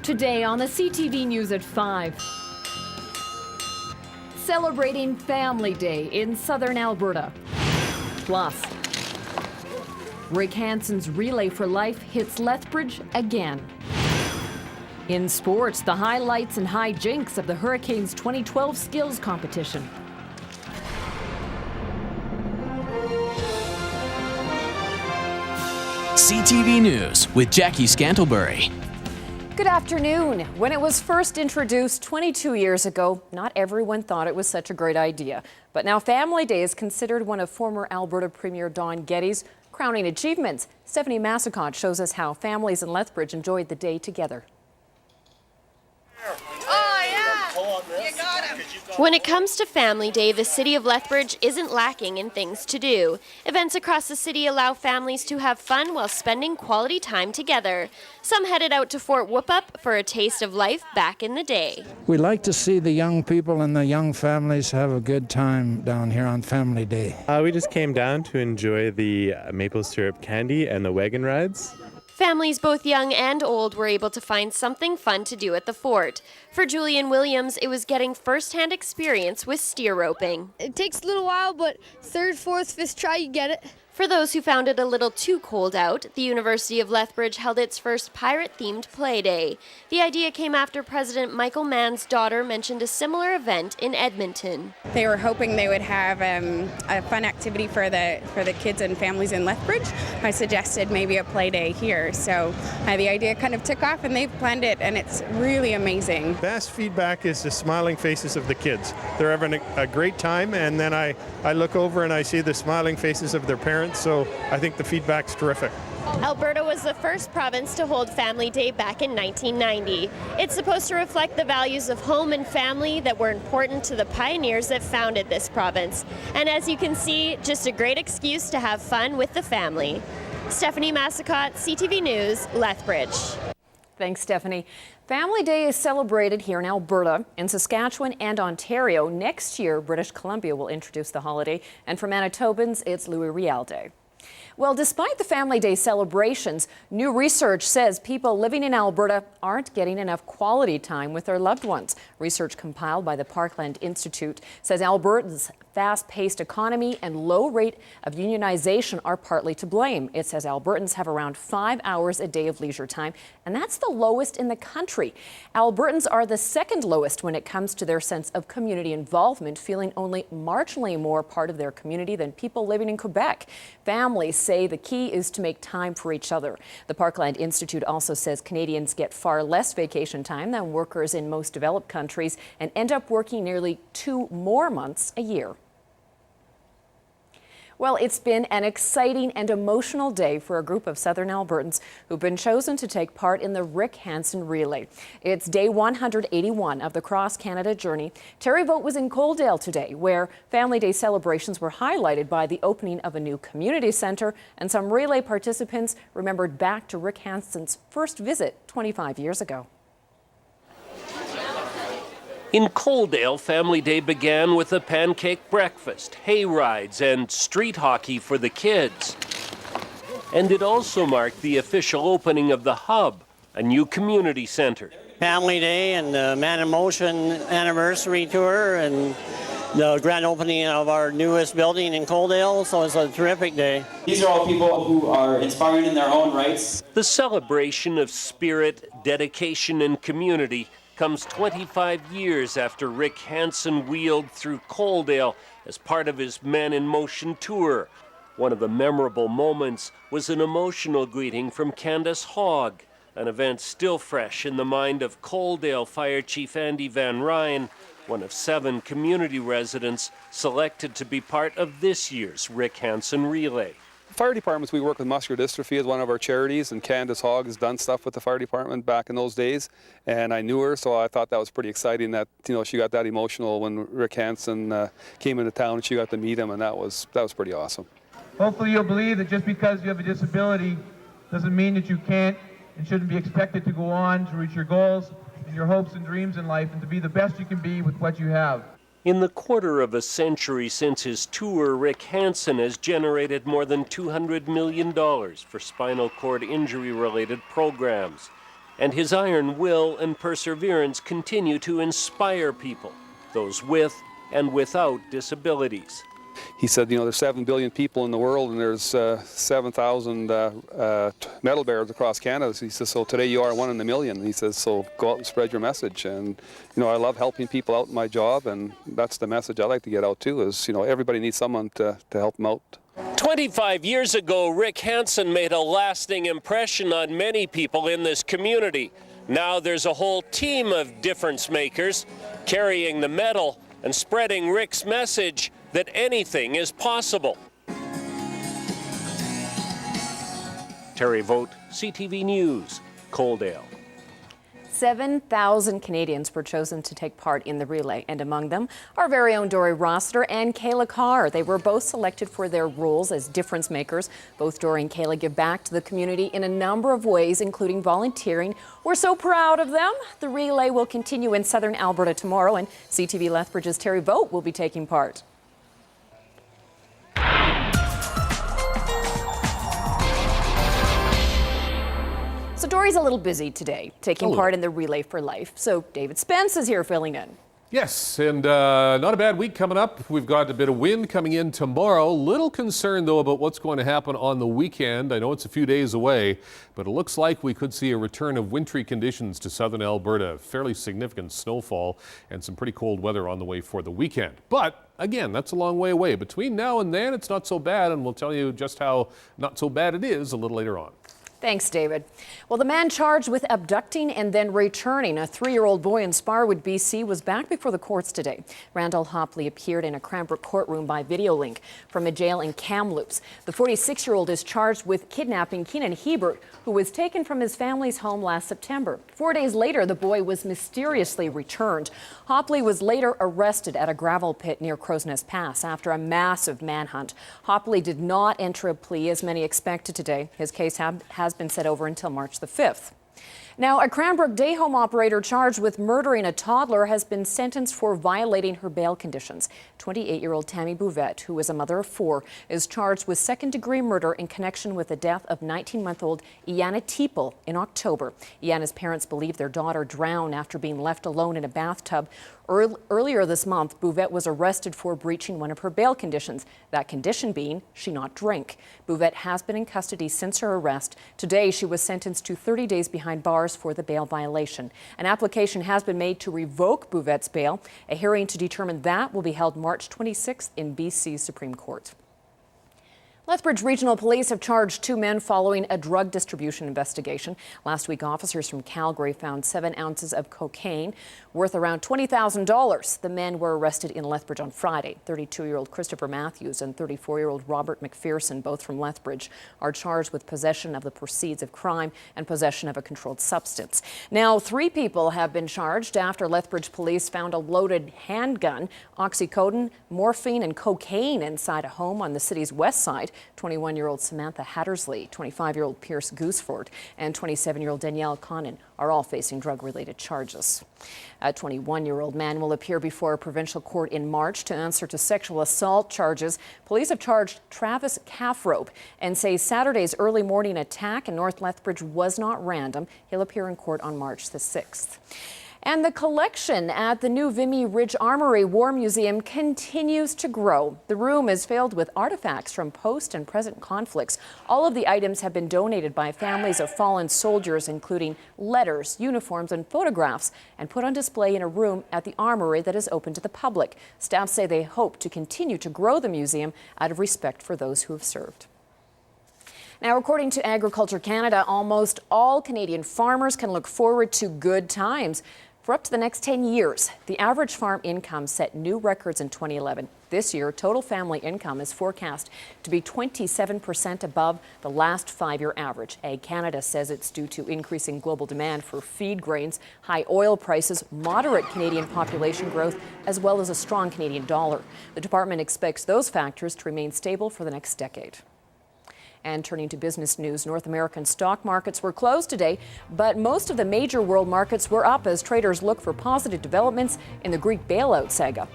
Today on the CTV News at 5. Celebrating Family Day in southern Alberta. Plus, Rick Hansen's Relay for Life hits Lethbridge again. In sports, the highlights and hijinks of the Hurricanes' 2012 skills competition. CTV News with Jackie Scantlebury. Good afternoon. When it was first introduced 22 years ago, not everyone thought it was such a great idea. But now Family Day is considered one of former Alberta Premier Don Getty's crowning achievements. Stephanie Massicott shows us how families in Lethbridge enjoyed the day together. When it comes to Family Day, the city of Lethbridge isn't lacking in things to do. Events across the city allow families to have fun while spending quality time together. Some headed out to Fort Whoop-Up for a taste of life back in the day. We like to see the young people and the young families have a good time down here on Family Day. We just came down to enjoy the maple syrup candy and the wagon rides. Families both young and old were able to find something fun to do at the fort. For Julian Williams, it was getting first-hand experience with steer roping. It takes a little while, but third, fourth, fifth try, you get it. For those who found it a little too cold out, the University of Lethbridge held its first pirate-themed play day. The idea came after President Michael Mann's daughter mentioned a similar event in Edmonton. They were hoping they would have a fun activity for the kids and families in Lethbridge. I suggested maybe a play day here, so the idea kind of took off and they've planned it, and it's really amazing. Best feedback is the smiling faces of the kids. They're having a great time, and then I look over and I see the smiling faces of their parents. So I think the feedback's terrific. Alberta was the first province to hold Family Day back in 1990. It's supposed to reflect the values of home and family that were important to the pioneers that founded this province. And as you can see, just a great excuse to have fun with the family. Stephanie Massicott, CTV News, Lethbridge. Thanks, Stephanie. Family Day is celebrated here in Alberta, in Saskatchewan and Ontario. Next year, British Columbia will introduce the holiday. And for Manitobans, it's Louis Riel Day. Well, despite the Family Day celebrations, new research says people living in Alberta aren't getting enough quality time with their loved ones. Research compiled by the Parkland Institute says Alberta's fast-paced economy and low rate of unionization are partly to blame. It says Albertans have around 5 hours a day of leisure time, and that's the lowest in the country. Albertans are the second lowest when it comes to their sense of community involvement, feeling only marginally more part of their community than people living in Quebec. Families say the key is to make time for each other. The Parkland Institute also says Canadians get far less vacation time than workers in most developed countries and end up working nearly 2 more months a year. Well, it's been an exciting and emotional day for a group of Southern Albertans who've been chosen to take part in the Rick Hansen Relay. It's day 181 of the Cross Canada Journey. Terry Vogt was in Coaldale today, where Family Day celebrations were highlighted by the opening of a new community centre, and some relay participants remembered back to Rick Hansen's first visit 25 years ago. In Coaldale, Family Day began with a pancake breakfast, hay rides, and street hockey for the kids. And it also marked the official opening of the Hub, a new community center. Family Day and the Man in Motion anniversary tour and the grand opening of our newest building in Coaldale, so it's a terrific day. These are all people who are inspiring in their own rights. The celebration of spirit, dedication, and community comes 25 years after Rick Hansen wheeled through Coaldale as part of his Man in Motion tour. One of the memorable moments was an emotional greeting from Candace Hogg, an event still fresh in the mind of Coaldale Fire Chief Andy Van Ryan, one of 7 community residents selected to be part of this year's Rick Hansen Relay. Fire departments, we work with muscular dystrophy as one of our charities, and Candace Hogg has done stuff with the fire department back in those days, and I knew her, so I thought that was pretty exciting that, you know, she got that emotional when Rick Hansen came into town and she got to meet him, and that was pretty awesome. Hopefully you'll believe that just because you have a disability doesn't mean that you can't and shouldn't be expected to go on to reach your goals and your hopes and dreams in life and to be the best you can be with what you have. In the quarter of a century since his tour, Rick Hansen has generated more than $200 million for spinal cord injury-related programs. And his iron will and perseverance continue to inspire people, those with and without disabilities. He said, there's 7 billion people in the world and there's 7,000 metal bearers across Canada. He says, so today you are one in a million. He says, so go out and spread your message. And, I love helping people out in my job, and that's the message I like to get out too, is, everybody needs someone to help them out. 25 years ago, Rick Hansen made a lasting impression on many people in this community. Now there's a whole team of difference makers carrying the medal and spreading Rick's message that anything is possible. Terry Vogt, CTV News, Coaldale. 7,000 Canadians were chosen to take part in the relay, and among them, our very own Dory Rossiter and Kayla Carr. They were both selected for their roles as difference makers. Both Dory and Kayla give back to the community in a number of ways, including volunteering. We're so proud of them. The relay will continue in southern Alberta tomorrow, and CTV Lethbridge's Terry Vogt will be taking part. So Dory's a little busy today, taking part in the Relay for Life. So David Spence is here filling in. Yes, and not a bad week coming up. We've got a bit of wind coming in tomorrow. Little concerned, though, about what's going to happen on the weekend. I know it's a few days away, but it looks like we could see a return of wintry conditions to southern Alberta. Fairly significant snowfall and some pretty cold weather on the way for the weekend. But again, that's a long way away. Between now and then, it's not so bad, and we'll tell you just how not so bad it is a little later on. Thanks, David. Well, the man charged with abducting and then returning a 3-year-old boy in Sparwood, BC, was back before the courts today. Randall Hopley appeared in a Cranbrook courtroom by video link from a jail in Kamloops. The 46-year-old is charged with kidnapping Keenan Hebert, who was taken from his family's home last September. 4 days later, the boy was mysteriously returned. Hopley was later arrested at a gravel pit near Crow's Nest Pass after a massive manhunt. Hopley did not enter a plea as many expected today. His case has been set over until March the 5th. Now, a Cranbrook day home operator charged with murdering a toddler has been sentenced for violating her bail conditions. 28-year-old Tammy Bouvette, who is a mother of 4, is charged with second-degree murder in connection with the death of 19-month-old Iana Teeple in October. Iana's parents believe their daughter drowned after being left alone in a bathtub. Earlier this month, Bouvette was arrested for breaching one of her bail conditions, that condition being she not drink. Bouvette has been in custody since her arrest. Today, she was sentenced to 30 days behind bars for the bail violation. An application has been made to revoke Bouvette's bail. A hearing to determine that will be held March 26th in BC's Supreme Court. Lethbridge Regional Police have charged 2 men following a drug distribution investigation. Last week, officers from Calgary found 7 ounces of cocaine worth around $20,000. The men were arrested in Lethbridge on Friday. 32-year-old Christopher Matthews and 34-year-old Robert McPherson, both from Lethbridge, are charged with possession of the proceeds of crime and possession of a controlled substance. Now, 3 people have been charged after Lethbridge police found a loaded handgun, oxycodone, morphine, and cocaine inside a home on the city's west side. 21-year-old Samantha Hattersley, 25-year-old Pierce Gooseford, and 27-year-old Danielle Connon are all facing drug-related charges. A 21-year-old man will appear before a provincial court in March to answer to sexual assault charges. Police have charged Travis Calfrope and say Saturday's early morning attack in North Lethbridge was not random. He'll appear in court on March the 6th. And the collection at the new Vimy Ridge Armory War Museum continues to grow. The room is filled with artifacts from post and present conflicts. All of the items have been donated by families of fallen soldiers, including letters, uniforms, and photographs, and put on display in a room at the armory that is open to the public. Staff say they hope to continue to grow the museum out of respect for those who have served. Now, according to Agriculture Canada, almost all Canadian farmers can look forward to good times for up to the next 10 years. The average farm income set new records in 2011. This year, total family income is forecast to be 27% above the last 5-year average. Ag Canada says it's due to increasing global demand for feed grains, high oil prices, moderate Canadian population growth, as well as a strong Canadian dollar. The department expects those factors to remain stable for the next decade. And turning to business news, North American stock markets were closed today, but most of the major world markets were up as traders look for positive developments in the Greek bailout saga.